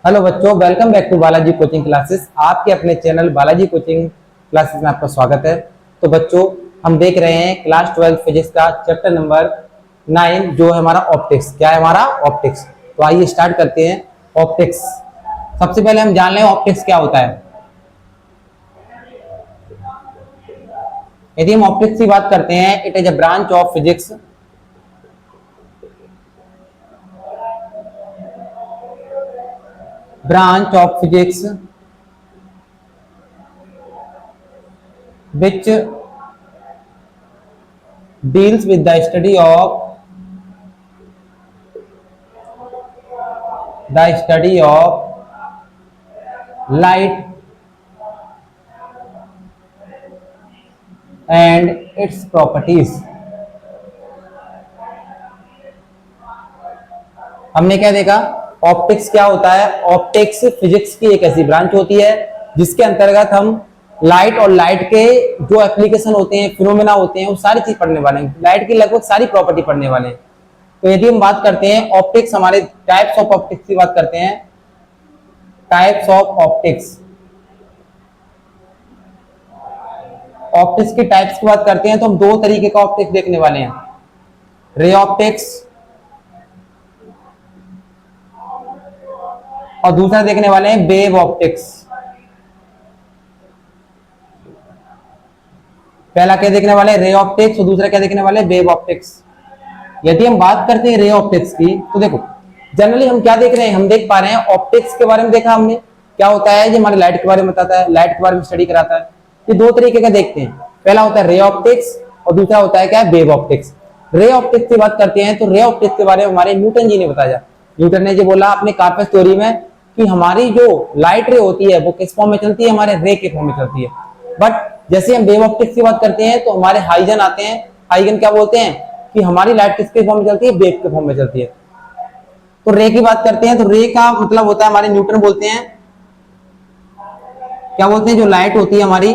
Hello बच्चों, welcome back to Balaji coaching classes. आपके अपने चैनल बालाजी कोचिंग क्लासेस में आपका स्वागत है। तो बच्चों, हम देख रहे हैं क्लास 12 फिजिक्स का चैप्टर नंबर 9 जो है हमारा ऑप्टिक्स। क्या है हमारा? ऑप्टिक्स। तो आइए स्टार्ट करते हैं ऑप्टिक्स। सबसे पहले हम जान लें ऑप्टिक्स क्या होता है। यदि हम ऑप्टिक्स की बात करते हैं, it is a branch of physics which deals with the study of light and its properties। हमने क्या देखा? ऑप्टिक्स क्या होता है? ऑप्टिक्स फिजिक्स की एक ऐसी ब्रांच होती है जिसके अंतर्गत हम लाइट और लाइट के जो एप्लीकेशन होते हैं, फिनोमेना होते हैं, वो सारी चीज पढ़ने वाले हैं। लाइट की लगभग सारी प्रॉपर्टी पढ़ने वाले हैं। तो यदि हम बात करते हैं ऑप्टिक्स, हमारे टाइप्स ऑफ ऑप्टिक्स की बात करते हैं, टाइप्स ऑफ ऑप्टिक्स, ऑप्टिक्स की टाइप्स की बात करते हैं तो हम दो तरीके का ऑप्टिक्स देखने वाले हैं, रे ऑप्टिक्स और दूसरा देखने वाले हैं वेव ऑप्टिक्स। पहला क्या देखने वाले हैं? Ray optics. और दूसरा क्या देखने वाले हैं? Wave optics. यदि हम बात करते हैं रे ऑप्टिक्स की तो देखो, जनरली हम क्या देख रहे हैं? हम देख पा रहे हैं ऑप्टिक्स के बारे में देखा हमने, क्या होता है? ये हमारे लाइट के बारे में बताता है, लाइट के बारे में स्टडी कराता है। ये दो तरीके का देखते हैं, पहला होता है रे ऑप्टिक्स और दूसरा होता है क्या? Wave optics. रे ऑप्टिक्स की बात करते हैं तो रे ऑप्टिक्स के बारे में हमारे न्यूटन जी ने बताया। न्यूटन ने जो बोला अपने कार्पस थ्योरी में कि हमारी जो लाइट रे होती है वो किस फॉर्म में चलती है? हमारे रे के फॉर्म में चलती है। बट जैसे हम वेव ऑप्टिक्स की बात करते हैं तो हमारे हाइजन आते हैं। हाइजन क्या बोलते हैं कि हमारी लाइट किसके फॉर्म में चलती है? वेव के फॉर्म में चलती है। तो रे की बात करते हैं तो रे का मतलब होता है, हमारे न्यूटन बोलते हैं, क्या बोलते हैं, जो लाइट होती है हमारी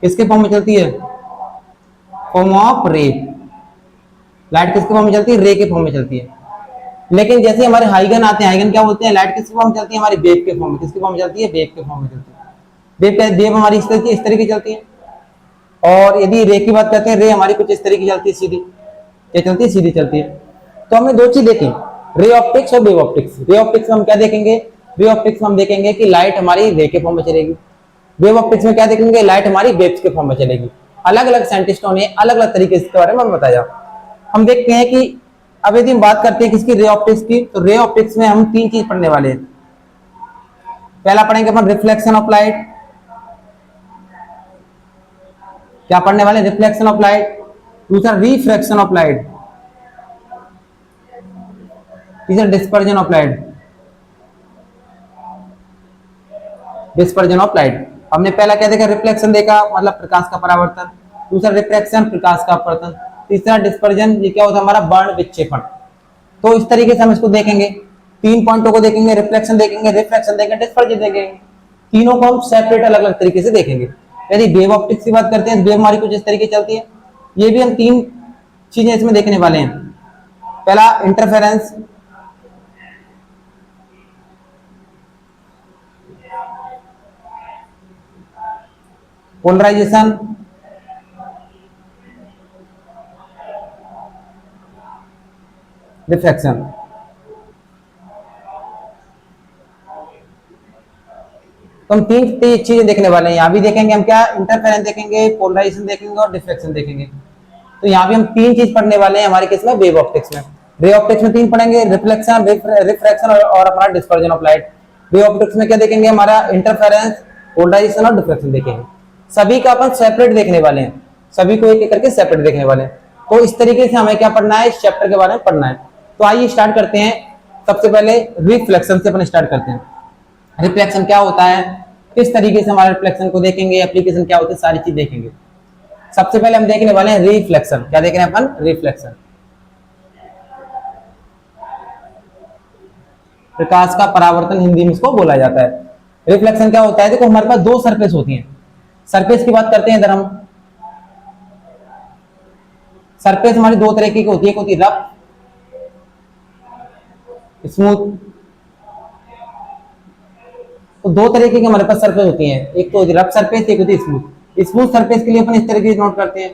किसके फॉर्म में चलती है? फॉर्म ऑफ रे। लाइट किसके फॉर्म में चलती है? रे के फॉर्म में चलती है। लेकिन जैसे हमारे हाइगन आते हैं, हाइगन क्या बोलते हैं? लाइट किसके फॉर्म में चलती है? हमारी वेव के फॉर्म में। किसके फॉर्म में चलती है? वेव के फॉर्म में चलती है। वेव हमारी इस तरीके की चलती है। और यदि रे की बात करते हैं, रे हमारी कुछ इस तरीके की चलती है, सीधी। क्या चलती है? सीधी चलती है। तो हमने दो चीज देखी, रे ऑप्टिक्स और वेव ऑप्टिक्स। रे ऑप्टिक्स में हम क्या देखेंगे? रे ऑप्टिक्स में हम देखेंगे कि लाइट हमारी रे के फॉर्म में चलेगी। वेव ऑप्टिक्स में क्या देखेंगे? लाइट हमारी वेव्स के फॉर्म में चलेगी। अलग अलग साइंटिस्टों ने अलग अलग तरीके से इसके बारे में बताया। हम देखते हैं कि अब यदि हम बात करते हैं किसकी? रे ऑप्टिक्स की। तो रे ऑप्टिक्स में हम तीन चीज पढ़ने वाले हैं। पहला पढ़ेंगे अपन रिफ्लेक्शन ऑफ लाइट। क्या पढ़ने वाले? Reflection of light. दूसरा रिफ्रैक्शन ऑफ लाइट। तीसरा dispersion of light. Dispersion of light. हमने पहला क्या देखा? रिफ्लेक्शन देखा, मतलब प्रकाश का परावर्तन। दूसरा रिफ्रैक्शन, प्रकाश का अपवर्तन। तीसरा डिस्पर्जन, ये क्या होता है? हमारा वर्ण विक्षेपण। तो इस तरीके से हम इसको देखेंगे, तीन पॉइंटों को देखेंगे, रिफ्लेक्शन देखेंगे, रिफ्रैक्शन देखेंगे, डिस्पर्जन देखेंगे। तीनों को हम सेपरेट अलग अलग तरीके से देखेंगे। यदि वेव ऑप्टिक्स की बात करते हैं, वेव हमारी कुछ इस तरीके चलती है। ये भी हम तीन चीजें इसमें देखने वाले हैं। पहला इंटरफेरेंस, पोलराइजेशन, रिफ्रैक्शन। तो हम तीन चीजें देखने वाले हैं। यहाँ भी देखेंगे हम क्या? इंटरफेरेंस देखेंगे, पोलराइजेशन देखेंगे और डिफ्रेक्शन देखेंगे। तो यहाँ भी हम तीन चीज पढ़ने वाले हैं हमारे किसमें? वेव ऑप्टिक्स में। रे ऑप्टिक्स में तीन पढ़ेंगे, रिफ्लेक्शन, रिफ्रैक्शन और अपना dispersion of light. Way optics में क्या देखेंगे? हमारा इंटरफेरेंस, पोलराइजेशन और डिफ्रेक्शन देखेंगे। सभी का अपन सेपरेट देखने वाले हैं, सभी को एक एक करके सेपरेट देखने वाले हैं। तो इस तरीके से हमें क्या पढ़ना है? इस चैप्टर के बारे में पढ़ना है। तो आइए स्टार्ट करते हैं। सबसे पहले रिफ्लेक्शन से अपन स्टार्ट करते हैं। रिफ्लेक्शन क्या होता है, किस तरीके से हमारे रिफ्लेक्शन को देखेंगे, एप्लीकेशन क्या होती है, सारी चीज देखेंगे। सबसे पहले हम देखने वाले हैं रिफ्लेक्शन। क्या देख रहे हैं अपन? रिफ्लेक्शन। प्रकाश का परावर्तन हिंदी में इसको बोला जाता है। रिफ्लेक्शन क्या होता है? देखो, हमारे पास दो सरफेस होती हैं। सरफेस की बात करते हैं इधर हम। सरफेस हमारी दो तरीके की होती है, एक होती है रफ, स्मूथ, तो दो तरीके की हमारे पास सरफेस होती हैं, एक तो रफ सरफेस, एक होती है स्मूथ। स्मूथ सरफेस के लिए अपन इस तरीके से नोट करते हैं,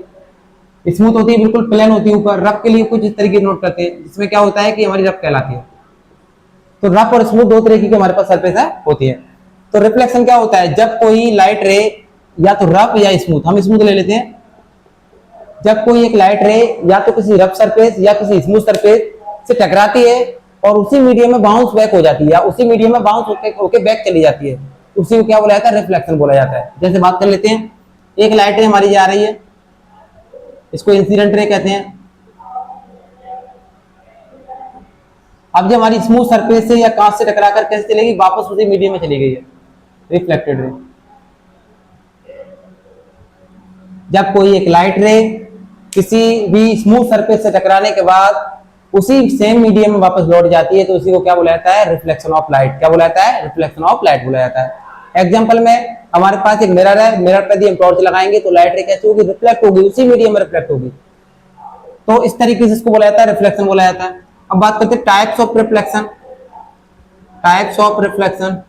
स्मूथ होती है बिल्कुल प्लेन होती है ऊपर, रफ के लिए कुछ इस तरीके से नोट करते हैं, जिसमें क्या होता है कि हमारी रफ कहलाती है। तो रफ और स्मूथ दो तरीके की हमारे पास सरफेस है होती है। तो रिफ्लेक्शन क्या होता है, जब कोई लाइट रे या तो रफ या स्मूथ, हम स्मूथ ले लेते हैं, जब कोई एक लाइट रे या तो किसी रफ सरफेस या किसी स्मूथ सरफेस से टकराती है और उसी मीडियम में बाउंस बैक हो जाती है या उसी मीडियम में बाउंस होके बैक चली जाती है, उसी को क्या बोला जाता है, रिफ्लेक्शन बोला जाता है। जैसे बात कर लेते हैं, एक लाइट रे हमारी जा रही है, इसको इंसिडेंट रे कहते हैं। अब जब हमारी स्मूथ सरफेस से या कांच से टकराकर कैसे चलेगी, वापस उसी मीडियम में चली गई है, रिफ्लेक्टेड रे। जब कोई एक लाइट रे किसी भी स्मूथ सरफेस से टकराने के बाद उसी सेम मीडियम में वापस लौट जाती है, तो उसी को क्या बोला जाता है, रिफ्लेक्शन ऑफ लाइट। क्या बोला जाता है, रिफ्लेक्शन ऑफ लाइट बोला जाता है। एग्जांपल में हमारे पास एक मिरर है, मिरर पर यदि हम टॉर्च लगाएंगे तो लाइट रे कैसे होगी, रिफ्लेक्ट होगी, उसी मीडियम में रिफ्लेक्ट होगी। तो इस तरीके से इसको बोला जाता है, रिफ्लेक्शन बोला जाता है। अब बात करते हैं types of reflection. Types of reflection,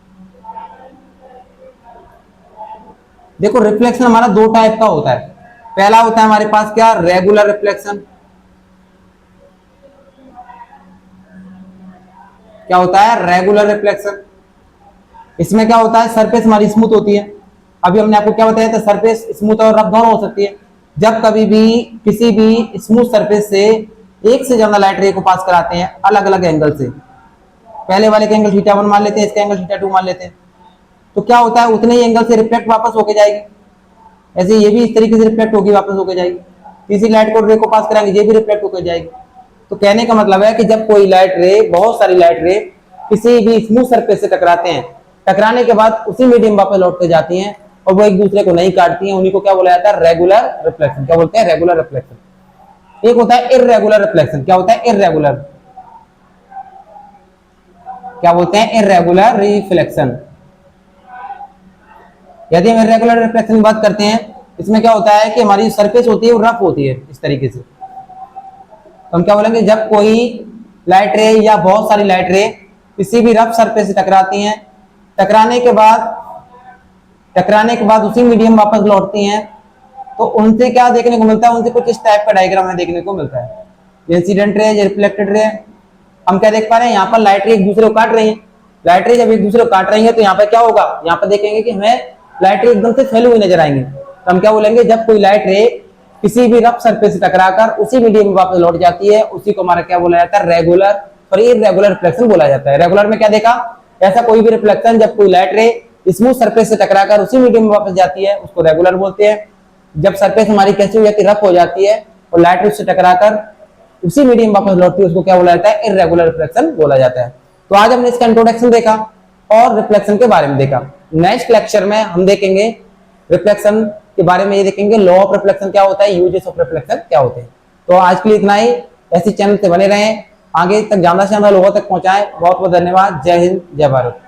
देखो रिफ्लेक्शन हमारा दो टाइप का होता है। पहला होता है हमारे पास क्या, रेगुलर रिफ्लेक्शन। क्या होता है, रेगुलर रिफ्लेक्शन। इसमें क्या होता है, सरफेस हमारी स्मूथ होती है। अभी हमने आपको क्या बताया था, सरफेस स्मूथ और रफ दोनों हो सकती है। जब कभी भी किसी भी स्मूथ सरफेस से एक से ज्यादा लाइट रे को पास कराते हैं अलग अलग एंगल से, पहले वाले का एंगल θ1 मान लेते हैं, इसका एंगल θ2 मान लेते हैं, तो क्या होता है, उतने ही एंगल से रिफ्लेक्ट वापस होके जाएगी। ऐसे ये भी इस तरीके से रिफ्लेक्ट होगी, वापस होके जाएगी। किसी लाइट को रे को पास कराएंगे, ये भी रिफ्लेक्ट होकर जाएगी। तो कहने का मतलब है कि जब कोई लाइट रे, बहुत सारी लाइट रे किसी भी स्मूथ सरफेस से टकराते हैं, टकराने के बाद उसी मीडियम वापस लौट के जाती हैं और वो एक दूसरे को नहीं काटती हैं, उन्हीं को क्या बोला जाता है, रेगुलर रिफ्लेक्शन। क्या बोलते हैं, रेगुलर रिफ्लेक्शन। एक होता है इररेगुलर रिफ्लेक्शन। क्या होता है, इररेगुलर, क्या बोलते हैं, इररेगुलर रिफ्लेक्शन। यदि हम इररेगुलर रिफ्लेक्शन की बात करते हैं, इसमें क्या होता है कि हमारी सरफेस होती है वो रफ होती है इस तरीके से। तो हम क्या बोलेंगे, जब कोई लाइट रे या बहुत सारी लाइट रे किसी भी रफ सरफेस से टकराती हैं, टकराने के बाद उसी मीडियम वापस लौटती हैं, तो उनसे क्या देखने को मिलता है, उनसे कुछ इस टाइप का डायग्राम हमें देखने को मिलता है। Incident ray, reflected ray. हम क्या देख पा रहे हैं, यहाँ पर लाइट रे एक दूसरे को काट रही है। लाइट रे जब एक दूसरे को काट रही है तो यहाँ पर क्या होगा, यहाँ पर देखेंगे कि हमें लाइट रे एकदम से फैली हुई नजर आएंगे। तो हम क्या बोलेंगे, जब कोई लाइट रे किसी भी रफ सरफेस से टकराकर उसी मीडियम में वापस लौट जाती है, उसी को हमारा क्या बोला जाता है, रेगुलर और इररेगुलर रिफ्लेक्शन बोला जाता है। रेगुलर में क्या देखा, ऐसा कोई भी रिफ्लेक्शन जब कोई लाइट रे स्मूथ सरफेस से टकराकर उसी मीडियम में वापस जाती है, उसको रेगुलर बोलते हैं। जब सरफेस हमारी कैसी हो जाती है, रफ हो जाती है और लाइट रे उससे टकराकर उसी मीडियम वापस लौटती है, उसको क्या बोला जाता है, इररेगुलर रिफ्लेक्शन बोला जाता है। तो आज हमने इसका इंट्रोडक्शन देखा और रिफ्लेक्शन के बारे में देखा। नेक्स्ट लेक्चर में हम देखेंगे रिफ्लेक्शन के बारे में, ये देखेंगे लॉ ऑफ रिफ्लेक्शन क्या होता है, यूजेस ऑफ रिफ्लेक्शन क्या होते हैं। तो आज के लिए इतना ही। ऐसे चैनल से बने रहें, आगे तक ज्यादा से ज्यादा लोगों तक पहुंचाएं। बहुत बहुत धन्यवाद। जय हिंद, जय भारत।